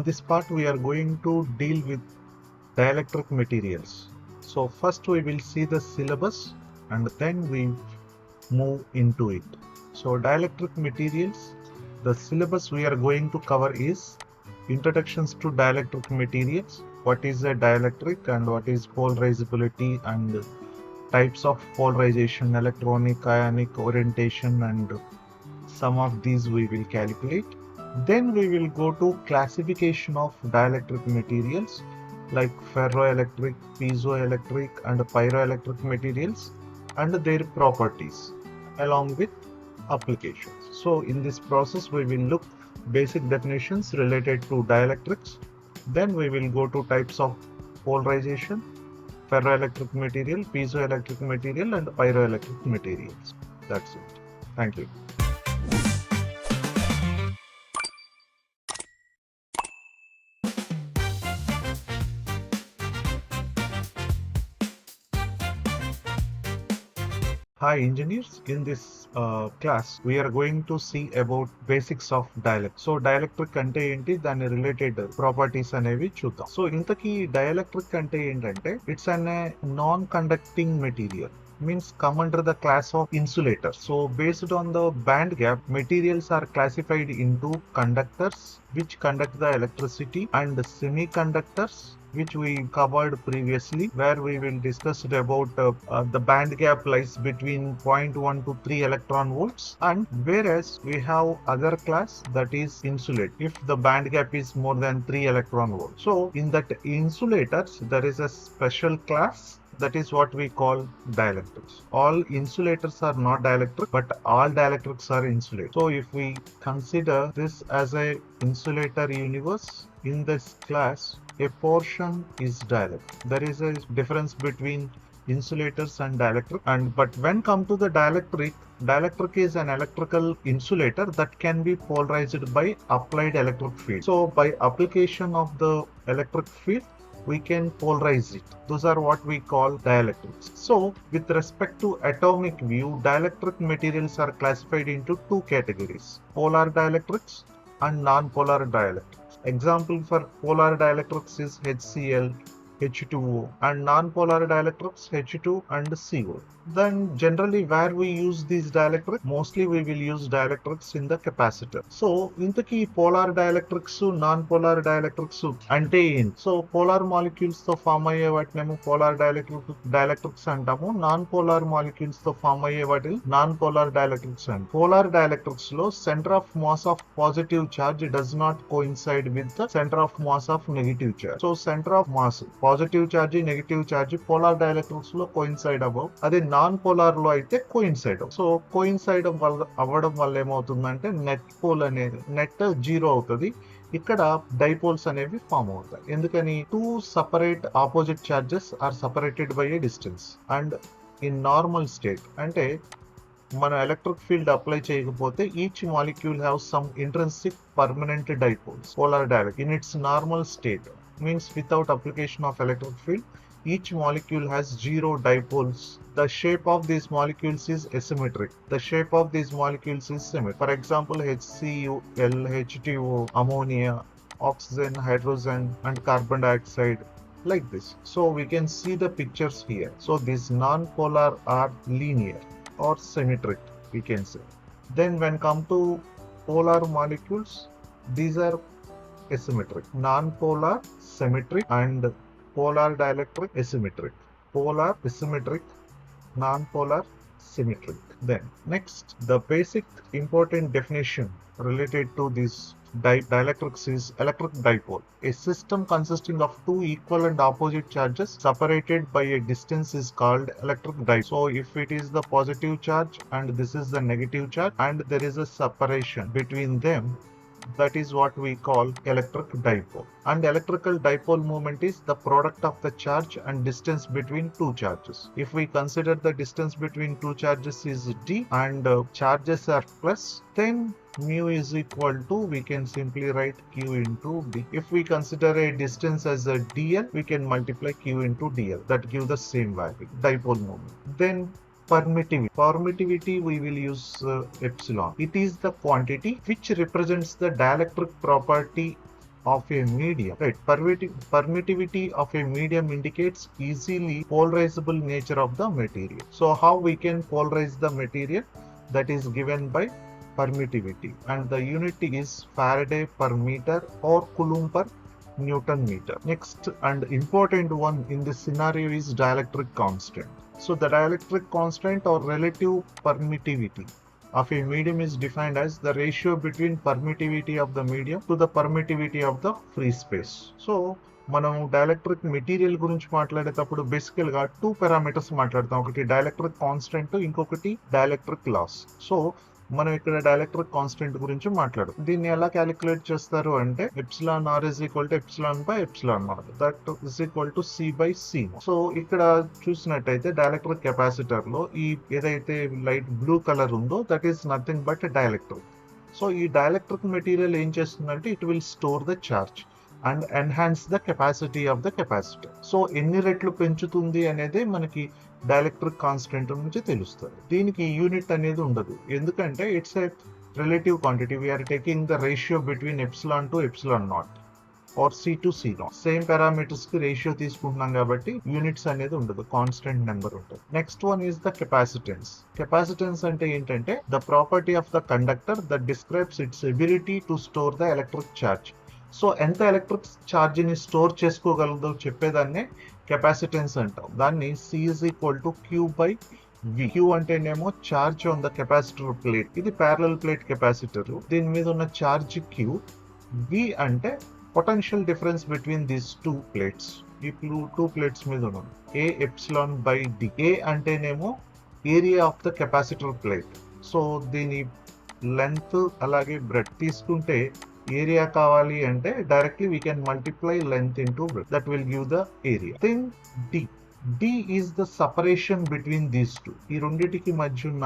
In this part, we are going to deal with dielectric materials. So first we will see the syllabus and then we move into it. So dielectric materials, the syllabus we are going to cover is introductions to dielectric materials, what is a dielectric and what is polarizability and types of polarization, electronic, ionic, orientation, and some of these we will calculate. Then we will go to classification of dielectric materials like ferroelectric, piezoelectric and pyroelectric materials and their properties along with applications. So in this process we will look basic definitions related to dielectrics. Then we will go to types of polarization, ferroelectric material, piezoelectric material and pyroelectric materials. That's it. Thank you. Hi engineers, in this class we are going to see about basics of dielectric. So dielectric అంటే ఏంటి, దాని related properties అనేవి చూద్దాం. So ఇంతకీ dielectric అంటే ఏంటంటే it's an non conducting material, means come under the class of insulator. So based on the band gap, materials are classified into conductors which conduct the electricity and semiconductors which we covered previously, where we will discuss about the band gap lies between 0.1 to 3 electron volts, and whereas we have other class that is insulate if the band gap is more than 3 electron volts. So in that insulators there is a special class that is what we call dielectrics. All insulators are not dielectric, but all dielectrics are insulator. So if we consider this as a insulator universe, in this class a portion is dielectric. There is a difference between insulators and dielectric, but when come to the dielectric is an electrical insulator that can be polarized by applied electric field. So by application of the electric field we can polarize it. Those are what we call dielectrics. So with respect to atomic view, dielectric materials are classified into two categories: polar dielectrics and non-polar dielectrics. Example for polar dielectrics is HCl, H2O, and non-polar dielectrics H2 and CO. Then generally where we use these dielectrics, mostly we will use dielectrics in the capacitor. So intaki polar dielectrics, non-polar dielectrics ante ఏంటి? So polar molecules తో form అయ్యే వాటినేమో polar dielectrics అంటాము, non-polar molecules తో form అయ్యే వాటిని non-polar dielectrics అంటాము. Polar dielectrics లో center of mass of positive charge does not coincide with the center of mass of negative charge. So center of mass positive charge negative charge polar dielectrics లో coincide అవ్వవు, అదే non polar లో అయితే coincide అవ్వవు. So coincide అవ్వడం వల్ల ఏమవుతుందంటే net pole అనేది నెట్ జీరో అవుతుంది. ఇక్కడ డైపోల్స్ అనేవి ఫామ్ అవుతాయి. ఎందుకని? Two separate opposite charges are separated by a distance. And in normal state అంటే మనం ఎలక్ట్రిక్ ఫీల్డ్ అప్లై చేయకపోతే each molecule have some intrinsic permanent dipoles. Polar dielectric in its normal state means without application of electric field, each molecule has zero dipoles. The shape of these molecules is asymmetric. The shape of these molecules is symmetric. For example, HCl, H2O, ammonia, oxygen, hydrogen and carbon dioxide, like this. So we can see the pictures here. So these non-polar are linear or symmetric, we can say. Then when come to polar molecules, these are asymmetric. Non-polar symmetric and polar dielectric asymmetric. Polar asymmetric, non-polar symmetric. Then next, the basic important definition related to this dielectrics is electric dipole. A system consisting of two equal and opposite charges separated by a distance is called electric dipole. So if it is the positive charge and this is the negative charge and there is a separation between them, that is what we call electric dipole. And electrical dipole moment is the product of the charge and distance between two charges. If we consider the distance between two charges is d and charges are plus, then mu is equal to, we can simply write q into d. If we consider a distance as a dl, we can multiply q into dl. That gives the same value, dipole moment. Then permittivity we will use epsilon. It is the quantity which represents the dielectric property of a medium, right? Permittivity of a medium indicates easily polarizable nature of the material. So how we can polarize the material? That is given by permittivity, and the unit is Faraday per meter or Coulomb per Newton meter. Next and important one in this scenario is dielectric constant. So the dielectric constant or relative permittivity of a medium is defined as the ratio between permittivity of the medium to the permittivity of the free space. So మనం dielectric material గురించి మాట్లాడేటప్పుడు బేసికల్ గా 2 parameters మాట్లాడతాం. ఒకటి dielectric constant, ఇంకొకటి dielectric loss. So మనం ఇక్కడ డైఎలక్ట్రిక్ కాన్స్టెంట్ గురించి మాట్లాడు. దీన్ని ఎలా క్యాలిక్యులేట్ చేస్తారు అంటే epsilon R is equal to epsilon by epsilon not, that is equal to C by C. So ఇక్కడ చూసినట్టయితే డైఎలక్ట్రిక్ కెపాసిటర్ లో ఈ ఏదైతే లైట్ బ్లూ కలర్ ఉందో that is nothing but dielectric. So ఈ డైఎలక్ట్రిక్ మెటీరియల్ ఏం చేస్తుందంటే it will store the charge and enhance the capacity of the capacitor. So ఎన్ని రెట్లు పెంచుతుంది అనేది మనకి డైఎలక్ట్రిక్ కాన్స్టెంట్ నుంచి తెలుస్తుంది. దీనికి యూనిట్ అనేది ఉండదు, ఎందుకంటే it's a relative quantity. We are taking the ratio between epsilon to epsilon not or C to C not. Same parameters కి రేషియో తీసుకుంటున్నాం కాబట్టి యూనిట్స్ అనేది ఉండదు, కాన్స్టెంట్ నెంబర్ ఉంటుంది. Next one is the capacitance. Capacitance అంటే ఏంటంటే the property of the conductor that describes its ability to store the electric charge. So ఎంత electric charge ని స్టోర్ చేసుకోగలదో చెప్పేదాన్నే కెపాసిటెన్స్ అంటాం. దాన్ని C is equal to Q by V. Q అంటేనేమో charge on the capacitor plate. ఇది parallel plate capacitor, దీని మీద ఉన్న ఛార్జ్ Q. V అంటే potential difference between these two plates. ఇప్పుడు టూ ప్లేట్స్ మీద ఉన్నాం. A epsilon by D. A అంటేనేమో area of the capacitor plate. So దీని లెంత్ అలాగే బ్రెడ్త్ తీసుకుంటే ఏరియా కావాలి అంటే directly we can multiply length into breadth, that will give the area. Then D is the separation between these two. ఈ రెండింటికి మధ్య ఉన్న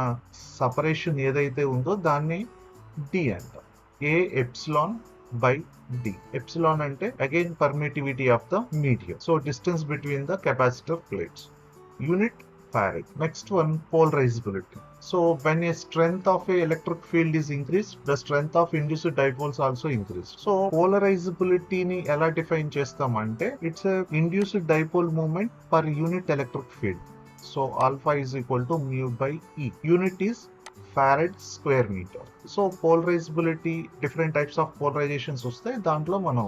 సపరేషన్ ఏదైతే ఉందో దాన్ని D అంటాం. A epsilon by D. Epsilon అంటే again permittivity of the medium. So distance between the capacitor plates. Unit Farad. Next one, polarizability. So when a strength of a electric field is increased, the strength of induced dipoles also increased. So polarizability ni ela define chestamante, it's a induced dipole moment per unit electric field. So alpha is equal to mu by E. Unit is Farad square meter. So polarizability, different types of polarizations వస్తాయి, దాంట్లో మనం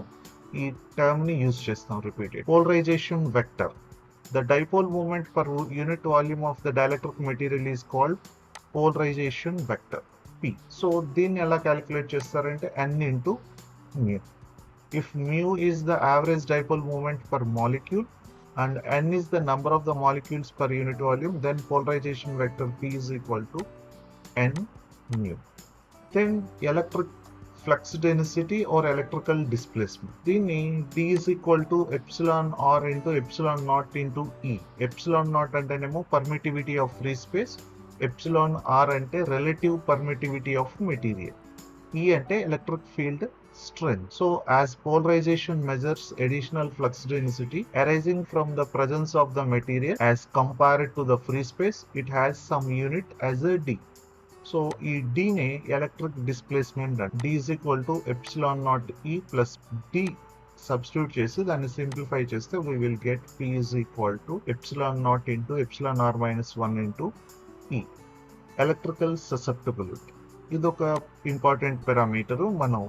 ఈ term ని use చేస్తాం repeated. Polarization vector. The dipole moment per unit volume of the dielectric material is called polarization vector P. So దీన్ని ఎలా calculate చేస్తారంటే n into mu. If mu is the average dipole moment per molecule and n is the number of the molecules per unit volume, then polarization vector P is equal to n mu. Then electric flux density or electrical displacement. దీన్ని D is equal to epsilon R into epsilon naught into E. Epsilon naught అంటేనేమో permittivity of free space, epsilon R అంటే relative permittivity of material, E అంటే electric field strength. So as polarization measures additional flux density arising from the presence of the material as compared to the free space, it has some unit as a D. So ఈ D ని electric displacement and D is equal to epsilon naught E plus D substitute చేసి దాన్ని simplify చేస్తే we will get P is equal to epsilon naught into epsilon R minus 1 into E. Electrical susceptibility ఇది ఒక important parameter. మనం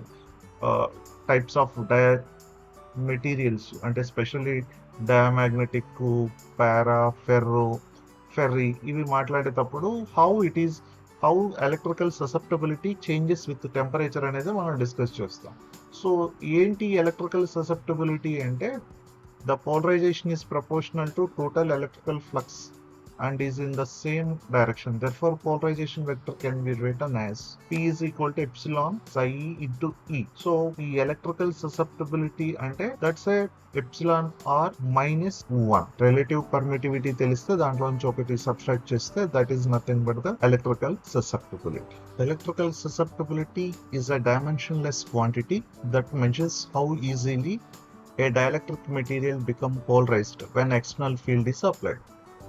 types of materials అంటే specially diamagnetic, పారా, ferry ఇవి మాట్లాడేటప్పుడు how electrical susceptibility changes with the temperature అనేది మనం discuss చేస్తాం. So ఏంటి ఎలక్ట్రికల్ ససెప్టబిలిటీ అంటే the polarization is proportional to total electrical flux and is in the same direction. Therefore polarization vector can be written as P is equal to epsilon psi into E. So the electrical susceptibility ante that's a epsilon R minus 1. Relative permittivity teliste dantlo nunchi okati subtract cheste, that is nothing but the electrical susceptibility. Electrical susceptibility is a dimensionless quantity that measures how easily a dielectric material become polarized when external field is applied.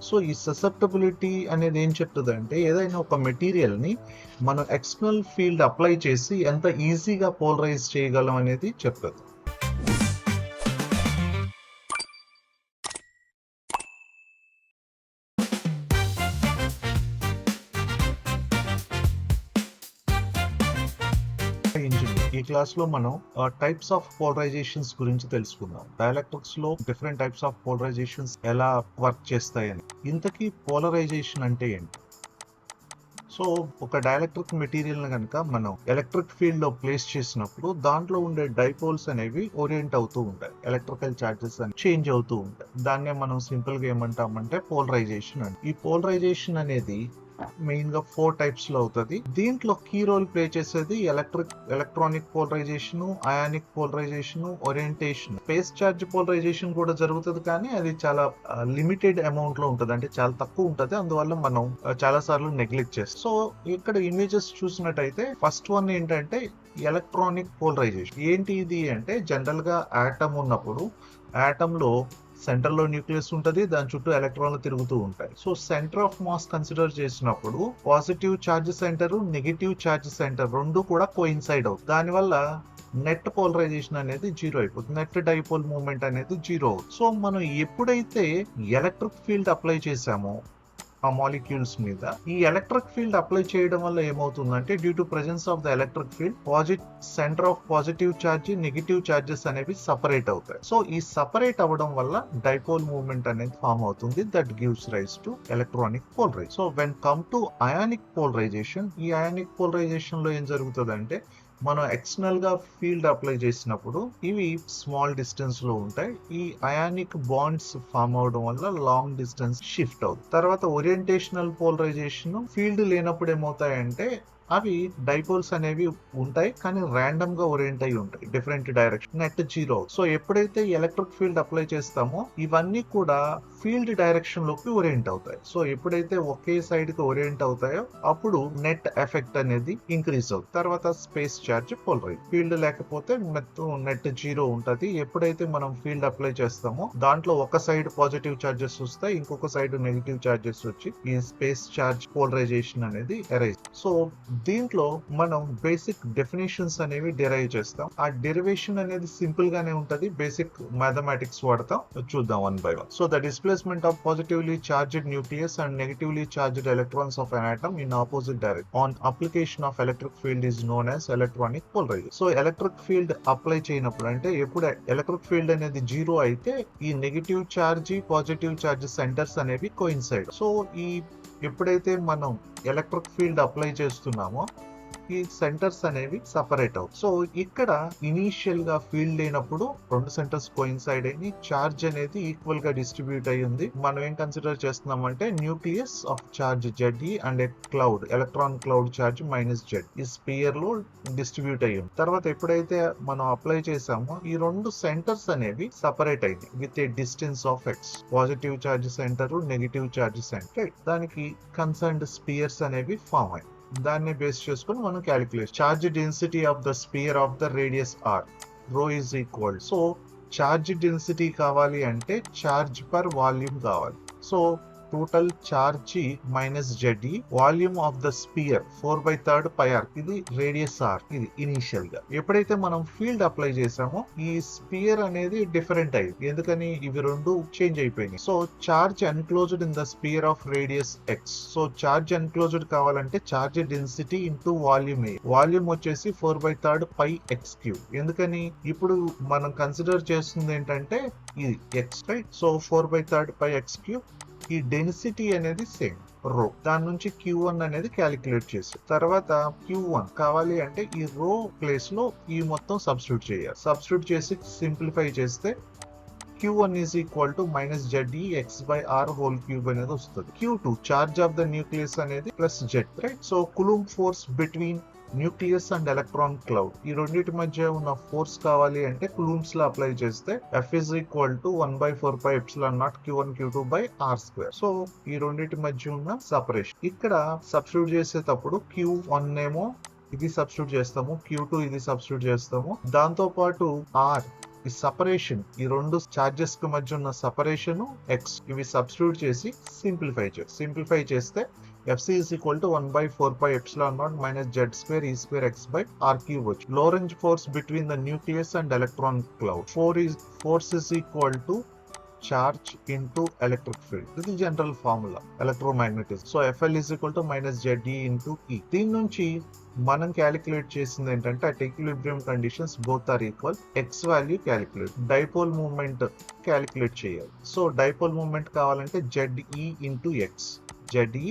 So ఈ susceptibility అనేది ఏం చెప్తుంది అంటే ఏదైనా ఒక material ని మనం external field apply చేసి ఎంత ఈజీగా పోలరైజ్ చేయగలం అనేది చెప్తుంది. ఈ క్లాస్ లో మనం టైప్స్ ఆఫ్ పోలరైజేషన్స్ గురించి తెలుసుకుందాం. డైఎలక్ట్రిక్స్ లో డిఫరెంట్ టైప్స్ ఆఫ్ పోలరైజేషన్స్ ఎలా వర్క్ చేస్తాయని. ఇంతకీ పోలరైజేషన్ అంటే ఏంటి? సో ఒక డైఎలక్ట్రిక్ మెటీరియల్ ని కనుక మనం ఎలక్ట్రిక్ ఫీల్డ్ లో ప్లేస్ చేసినప్పుడు దాంట్లో ఉండే డైపోల్స్ అనేవి ఓరియంట్ అవుతూ ఉంటాయి. ఎలక్ట్రికల్ చార్జెస్ అని చేంజ్ అవుతూ ఉంటాయి. దాన్నే మనం సింపుల్ గా ఏమంటామంటే పోలరైజేషన్ అని. ఈ పోలరైజేషన్ అనేది మెయిన్ గా 4 టైప్స్ లో అవుతుంది. దీంట్లో కీ రోల్ ప్లే చేసేది electronic polarization, ionic polarization, orientation. Space charge polarization కూడా జరుగుతుంది, కానీ అది చాలా లిమిటెడ్ అమౌంట్ లో ఉంటది, అంటే చాలా తక్కువ ఉంటది. అందువల్ల మనం చాలా సార్లు నెగ్లెక్ట్ చేస్తాం. సో ఇక్కడ ఇమేజెస్ చూసినట్టయితే ఫస్ట్ వన్ ఏంటంటే ఎలక్ట్రానిక్ పోలరైజేషన్. ఏంటి ఇది అంటే జనరల్ గా ఆటమ్ ఉన్నప్పుడు ఆటమ్ లో సెంటర్ లో న్యూక్లియస్ ఉంటది, దాని చుట్టూ ఎలక్ట్రాన్లు తిరుగుతూ ఉంటాయి. So centre of mass consider చేసినప్పుడు positive charge centre, negative charge centre రెండు కూడా కోయిన్సైడ్ అవుతుంది. దానివల్ల నెట్ పోలరైజేషన్ అనేది జీరో అయిపోతుంది. నెట్ డైపోల్ మూవ్మెంట్ అనేది జీరో అవుతుంది. సో మనం ఎప్పుడైతే ఎలక్ట్రిక్ ఫీల్డ్ అప్లై చేసామో ఆ మాలిక్యూల్స్ మీద, ఈ ఎలక్ట్రిక్ ఫీల్డ్ అప్లై చేయడం వల్ల ఏమవుతుందంటే due to presence of the electric field center of positive charge, negative charges అనేవి సపరేట్ అవుతాయి. సో ఈ సపరేట్ అవ్వడం వల్ల డైపోల్ మూవ్మెంట్ అనేది ఫామ్ అవుతుంది. That gives rise to electronic polarization. So when come to ionic polarization, ఈ ionic polarization లో ఏం జరుగుతుందంటే మనం ఎక్స్టర్నల్ గా ఫీల్డ్ అప్లై చేసినప్పుడు ఇవి స్మాల్ డిస్టెన్స్ లో ఉంటాయి. ఈ అయానిక్ బాండ్స్ ఫామ్ అవడం వల్ల లాంగ్ డిస్టెన్స్ షిఫ్ట్ అవుతుంది. తర్వాత ఓరియంటేషనల్ పోలరైజేషన్, ఫీల్డ్ లేనప్పుడు ఏమవుతాయంటే అవి డైపోల్స్ అనేవి ఉంటాయి, కానీ ర్యాండమ్ గా ఓరియంట్ అయి ఉంటాయి different direction. Net zero. So ఎప్పుడైతే ఎలక్ట్రిక్ ఫీల్డ్ అప్లై చేస్తామో ఇవన్నీ కూడా ఫీల్డ్ డైరెక్షన్ లోకి ఓరియంట్ అవుతాయి. సో ఎప్పుడైతే ఒకే సైడ్ కి ఓరియంట్ అవుతాయో అప్పుడు నెట్ ఎఫెక్ట్ అనేది ఇంక్రీజ్ అవుతుంది. తర్వాత స్పేస్ చార్జ్ పోలరైజ్. ఫీల్డ్ లేకపోతే నెట్ జీరో ఉంటది. ఎప్పుడైతే మనం ఫీల్డ్ అప్లై చేస్తామో దాంట్లో ఒక సైడ్ పాజిటివ్ చార్జెస్ వస్తాయి, ఇంకొక సైడ్ నెగిటివ్ చార్జెస్ వచ్చి ఈ స్పేస్ చార్జ్ పోలరైజేషన్ అనేది అరైజ్. సో దీంట్లో మనం బేసిక్ డెఫినేషన్స్ అనేవి డిరైవ్ చేస్తాం. ఆ డెరివేషన్ అనేది సింపుల్ గానే ఉంటది. బేసిక్ మ్యాథమెటిక్స్ వాడతాం. చూద్దాం one by one. So the displacement of positively charged nucleus and negatively charged electrons of an atom in opposite direction on application of electric field is known as electronic polarization. So electric field apply చేయనప్పుడు, అంటే ఎప్పుడు electric field అనేది zero అయితే ఈ negative charge, positive charge centres అనేవి coincide. So ఈ ఎప్పుడైతే మనం ఎలక్ట్రిక్ ఫీల్డ్ అప్లై చేస్తున్నామో ఈ సెంటర్స్ అనేవి సపరేట్ అవుతాయి. సో ఇక్కడ ఇనీషియల్ గా ఫీల్డ్ లేనప్పుడు రెండు సెంటర్స్ కోయిన్సైడ్ అయ్యి చార్జ్ అనేది ఈక్వల్ గా డిస్ట్రిబ్యూట్ అయ్యింది. మనం ఏం కన్సిడర్ చేస్తున్నాం అంటే nucleus of charge ZE and cloud, electron cloud charge -Z ఈ స్పియర్ లో డిస్ట్రిబ్యూట్ అయ్యింది. తర్వాత ఎప్పుడైతే మనం అప్లై చేసామో ఈ రెండు సెంటర్స్ అనేవి సపరేట్ అయింది with a distance of x. Positive charge centre, negative charge centre, దానికి కన్సర్న్డ్ స్పియర్స్ అనేవి ఫామ్ అయ్యాయి. దాన్ని బేస్ చేసుకుని మనం calculate charge density of the sphere of the radius r, rho is equal. So charge density కావాలి అంటే charge per volume కావాలి. So total charge -ZE, volume of the spear 4/3 πr, ఇది radius r, ఇది initial గా. ఎప్పుడైతే మనం field apply చేసామో ఈ స్పియర్ అనేది డిఫరెంట్ అయ్యింది. ఎందుకని ఇవి రెండు చేంజ్ అయిపోయినాయి. So charge enclosed in the sphere of radius x. So charge enclosed కావాలంటే charge density into volume, volume వచ్చేసి 4/3 πx3. ఎందుకని ఇప్పుడు మనం కన్సిడర్ చేస్తుంది ఏంటంటే ఇది x, రైట్? So 4/3 πx3. ఈ డెన్సిటీ అనేది సేమ్ రో. దాని నుంచి Q1 అనేది క్యాలిక్యులేట్ చేసి తర్వాత Q1 కావాలి అంటే ఈ రో ప్లేస్ లో ఈ మొత్తం సబ్స్టిట్యూట్ చేయాలి. సబ్స్టిట్యూట్ చేసి సింప్లిఫై చేస్తే Q1 is equal to -ZE x/r whole cube అనేది వస్తుంది. Q2 charge of the nucleus అనేది +Z, right? So కులుంబ్ force between nucleus and electron cloud, ఈ రెండింటి మధ్య ఉన్న ఫోర్స్ కావాలి అంటే కులూమ్స్ లో అప్లై చేస్తే F is equal to 1/4πε0 Q1 Q2/r². So ఈ రెండింటి మధ్య ఉన్న సపరేషన్ ఇక్కడ సబ్స్టిట్యూట్ చేసేటప్పుడు Q1 ఏమో ఇది సబ్స్టిట్యూట్ చేస్తాము, Q2 ఇది సబ్స్టిట్యూట్ చేస్తాము. దాంతో పాటు R ఈ సపరేషన్, ఈ రెండు చార్జెస్ కి మధ్య ఉన్న సపరేషన్ x, ఇవి సబ్స్టిట్యూట్ చేసి సింప్లిఫై చేస్తే FC is equal to 1/4πε0 -Z² E² x/r³ వచ్చి Lorentz force between the nucleus and electron cloud. Force is equal to charge into electric field. ఇది general formula electromagnetism. So FL is equal to -ZE into E. దీని నుంచి మనం calculate చేసింది ఏంటంటే at equilibrium conditions both are equal, X value calculate, dipole moment calculate చేయాలి. So dipole moment కావాలంటే ZE into X, ZE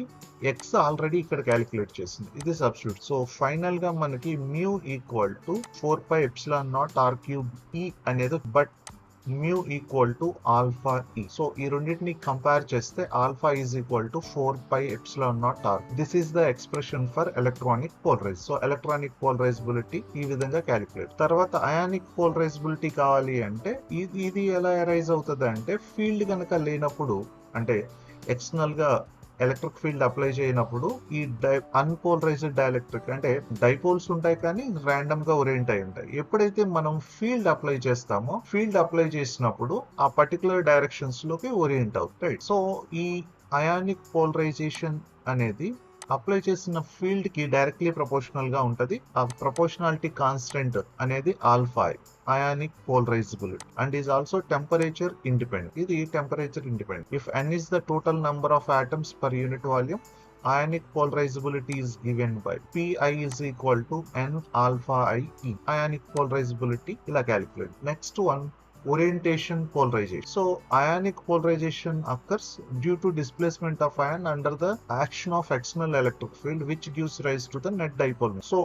X already ఇక్కడ calculate చేసింది, ఇది సబ్స్టిట్యూట్. సో ఫైనల్ గా మనకి మ్యూ ఈక్వల్ టు 4πε0 r³ అనేది, but mu equal to alpha E. So ఈ రెండింటిని కంపేర్ చేస్తే alpha is equal to 4πε0 r. This is the expression for electronic polarize. So electronic polarizability ఈ విధంగా క్యాలిక్యులేట్. తర్వాత ionic polarisability కావాలి అంటే ఇది ఎలా అరైజ్ అవుతుంది అంటే, ఫీల్డ్ కనుక లేనప్పుడు, అంటే ఎక్స్టర్నల్ గా ఎలక్ట్రిక్ ఫీల్డ్ అప్లై చేయనప్పుడు ఈ అన్పోలరైజ్డ్ డైఎలక్ట్రిక్, అంటే డైపోల్స్ ఉంటాయి కానీ ర్యాండమ్ గా ఓరియంట్ అయి ఉంటాయి. ఎప్పుడైతే మనం ఫీల్డ్ అప్లై చేస్తామో, ఫీల్డ్ అప్లై చేసినప్పుడు ఆ పర్టికులర్ డైరెక్షన్స్ లోకి ఓరియంట్ అవుతాయి. సో ఈ అయానిక్ పోలరైజేషన్ అనేది అప్లై చేసిన ఫీల్డ్ కి డైరెక్ట్లీ ప్రపోర్షనల్ గా ఉంటది. ఆ ప్రపోర్షనాలిటీ కాన్స్టెంట్ అనేది alpha, ionic polarizability, and is also temperature independent. ఇది temperature independent. If n is the total number of atoms per unit volume, ionic polarizability is given by Pi is equal to n alpha I E. Ionic polarizability ఇలా calculate. Next one, orientation polarization. So ionic polarization occurs due to displacement of ion under the action of external electric field, which gives rise to the net dipole. So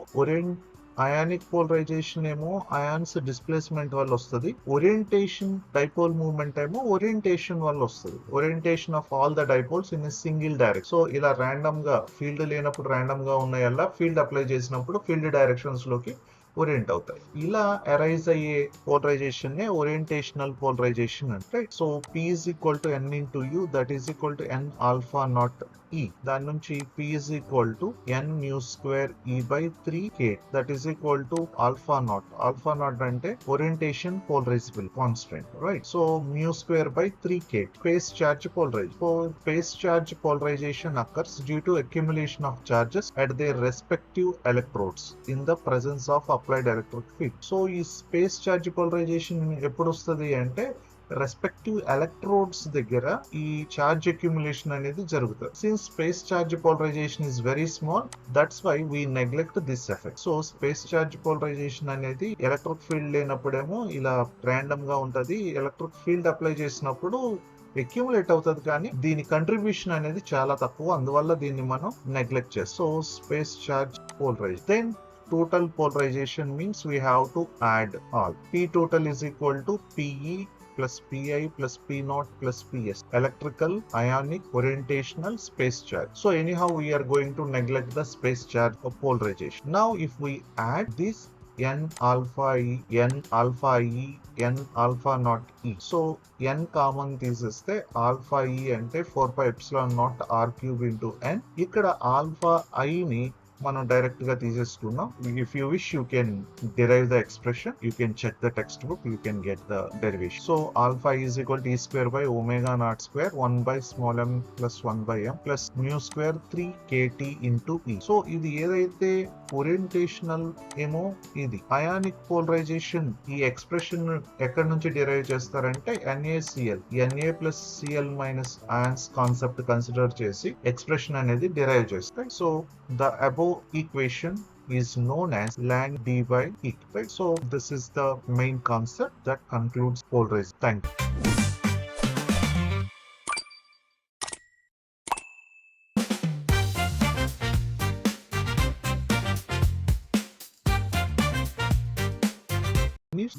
ionic polarization ఏమో ions displacement వల్ల వస్తుంది, orientation dipole movement ఏమో orientation వల్ల వస్తుంది, orientation of all the dipoles in single direction. So ఇలా random గా field లేనప్పుడు random గా ఉన్నాయల్లా ఫీల్డ్ అప్లై చేసినప్పుడు ఫీల్డ్ డైరెక్షన్స్ లోకి ఓరియంట్ అవుతాయి. ఇలా అరైజ్ అయ్యే పోలరైజేషన్ నే ఓరియంటేషనల్ పోలరైజేషన్ అంటే. So P is equal to n into U, that is equal to n alpha naught E. దాని నుంచి P is equal to n mu square E by 3K, that is equal to alpha naught. Alpha naught అంటే orientation polarizable constant, right? So mu square by 3K. Phase charge polarization. So phase charge polarization occurs due to accumulation of charges at their respective electrodes in the presence of applied electric field. So ఈ space charge polarization ఎప్పుడు వస్తుంది అంటే respective electrodes దగ్గర ఈ charge accumulation అనేది జరుగుతుంది. Since space charge polarization is very small, that's why we neglect this effect. So space charge polarization అనేది electric field లేనప్పుడేమో ఇలా ర్యాండమ్ గా ఉంటది, ఎలక్ట్రిక్ ఫీల్డ్ అప్లై చేసినప్పుడు అక్యుములేట్ అవుతుంది, కానీ దీని కంట్రిబ్యూషన్ అనేది చాలా తక్కువ, అందువల్ల దీన్ని మనం నెగ్లెక్ట్ చేస్తాం. So space charge polarize. Then total polarization means we have to add all. P total is equal to PE plus Pi plus P0 plus Ps. Electrical, ionic, orientational, space charge. So anyhow we are going to neglect the space charge of polarization. Now if we add this n alpha E, n alpha E, n alpha naught E. So n common తీసేస్తే alpha E అంటే 4πε0 r³ into n. ఇక్కడ alpha I ని మనం direct గా తీసేసుకున్నాం. If you wish you can derive the expression, you can check the textbook, you can get the derivation. So alpha is equal to E² by omega naught square 1 by small m plus 1 by m plus mu square 3kt into E. So ఇది ఏదైతే ఓరియంటేషనల్ ఏమో ఇది. Ionic polarization ఈ expression ఎక్కడి నుంచి derive చేస్తారంటే NaCl, Na plus Cl minus ions concept consider చేసి expression అనేది డిరైవ్ చేస్తాయి. So the above equation is known as ln d by e, right? So this is the main concept that concludes polarization. Thank you.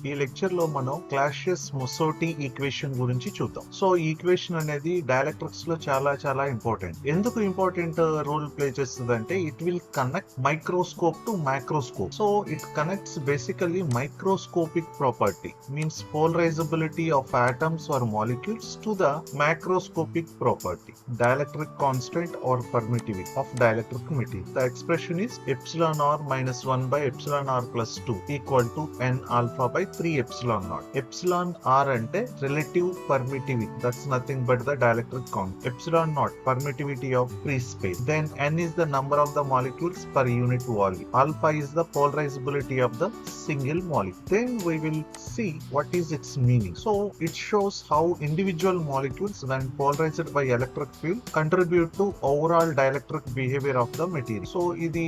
ఈ lecture లో మనం క్లాసియస్-మొసోటి equation గురించి చూద్దాం. So ఈ equation అనేది డైఎలక్ట్రిక్స్ లో చాలా చాలా ఇంపార్టెంట్. ఎందుకు ఇంపార్టెంట్ రోల్ ప్లే చేస్తుంది అంటే it will connect microscope to microscope. So it connects basically microscopic property, means polarisability of atoms are molecules to the microscopic property, dielectric constant or permittivity of dielectric material. The expression is εr minus 1 by εr plus 2 equal to n alpha by 3 epsilon naught. Epsilon r అంటే relative permittivity, that's nothing but the dielectric constant. Epsilon naught permittivity of free space. Then n is the number of the molecules per unit volume. Alpha is the polarizability of the single molecule. Then we will see what is its meaning. So it shows how individual molecules when polarized by electric field contribute to overall dielectric behavior of the material. So ఇది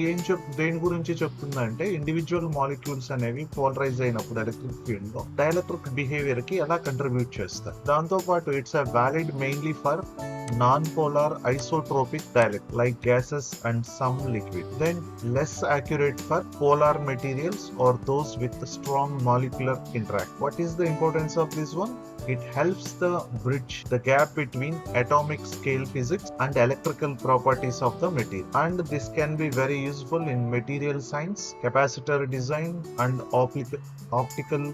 దేని గురించి చెప్తుందంటే individual molecules అనేవి polarise అయినప్పుడు electric field లో dielectric behaviour కి ఎలా contribute చేస్తారు. దాంతో పాటు it's a valid mainly for non-polar isotropic dielectric like gases and some liquid. Then less accurate for polar materials or those with strong molecular interaction. What is the importance of this one? It helps the bridge the gap between atomic scale physics and electrical properties of the material, and this can be very useful in material science, capacitor design and optical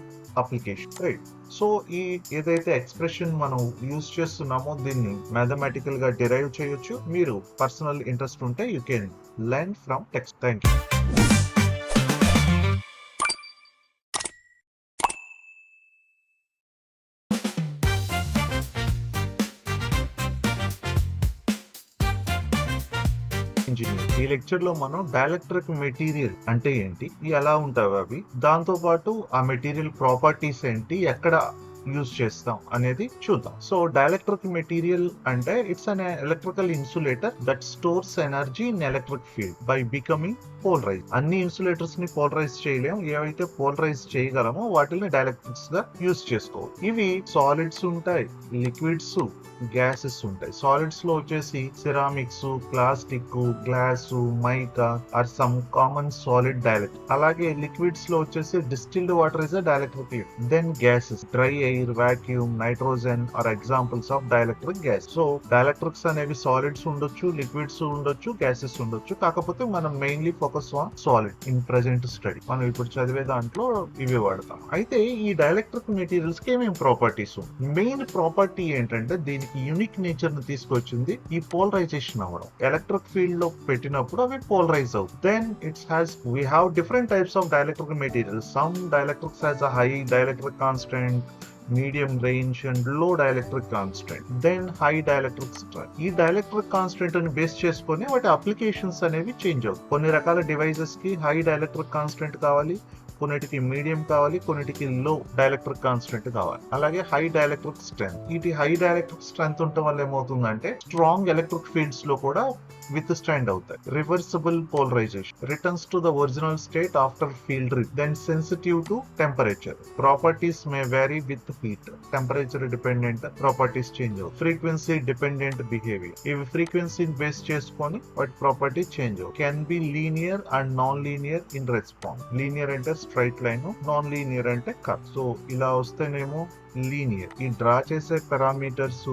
application, right? So ఈ ఏదైతే expression మనం use చేస్తున్నామో దీన్ని mathematical గా derive చేయొచ్చు. మీరు personal interest ఉంటే you can learn from text. Thank you. ఈ లెక్చర్ లో మనం డైఎలక్ట్రిక్ మెటీరియల్ అంటే ఏంటి, ఎలా ఉంటాయి అవి, దాంతో పాటు ఆ మెటీరియల్ ప్రాపర్టీస్ ఏంటి, ఎక్కడ యూజ్ చేస్తాం అనేది చూద్దాం. సో డైఎలక్ట్రిక్ మెటీరియల్ అంటే it's an electrical insulator that stores energy in electric field by becoming polarize. అన్ని ఇన్సులేటర్స్ ని పోలరైజ్ చేయలేము, ఏవైతే పోలరైజ్ చేయగలమో వాటిని డైఎలక్ట్రిక్స్ గా యూజ్ చేసుకోవచ్చు. ఇవి సాలిడ్స్ ఉంటాయి, లిక్విడ్స్, గ్యాసెస్ ఉంటాయి. సాలిడ్స్ లో వచ్చేసి ceramics, plastic, glass, mica are some common solid dielectric. అలాగే లిక్విడ్స్ లో వచ్చేసి distilled water is a dielectric liquid. Then gases, dry air, vacuum, nitrogen are examples of dielectric gas. So dielectrics అనేవి solids ఉండొచ్చు, liquids ఉండొచ్చు, gases ఉండొచ్చు. కాకపోతే మనం mainly focus on solid in present study. మనం ఇప్పుడు చదివే దాంట్లో ఇవి వాడతాం. అయితే ఈ డైఎలక్ట్రిక్ మెటీరియల్స్ కి ఏమేమి ప్రాపర్టీస్? మెయిన్ ప్రాపర్టీ ఏంటంటే దీనికి యూనిక్ నేచర్ ని తీసుకొచ్చింది ఈ పోలరైజేషన్ అవ్వడం. ఎలక్ట్రిక్ ఫీల్డ్ లో పెట్టినప్పుడు అవి పోలరైజ్ అవుతాయి. Then it's has we have different types of dielectric materials. Some dielectrics has a high dielectric constant, medium range and low dielectric constant, then high dielectric strength. ఈ dielectric constant ని base చేసుకొని వాటి applications అనేవి change అవుతాయి. కొన్ని రకాల devices కి high dielectric constant కావాలి, కొన్నిటికి మీడియం కావాలి, కొన్నిటికి లో డైఎలక్ట్రిక్ కాన్స్టెంట్ కావాలి. అలాగే హై డైఎలక్ట్రిక్ స్ట్రెంత్. ఇది హై డైఎలక్ట్రిక్ స్ట్రెంత్ ఉండటం వల్ల ఏమవుతుందంటే స్ట్రాంగ్ ఎలక్ట్రిక్ ఫీల్డ్స్ లో కూడా విత్ స్టాండ్ అవుతాయి. Reversible polarization, returns to the original state after field then sensitive to temperature. Properties may vary with heat. Temperature dependent properties change అవుతాయి. Frequency dependent behaviour. ఇవి ఫ్రీక్వెన్సీని base చేసుకొని వాటి property change అవుతాయి. Can be linear and non linear in response. Linear అంటే straight line, non linear అంటే cut. So ఇలా వస్తేనేమో లీనియర్. ఈ డ్రా చేసే parameters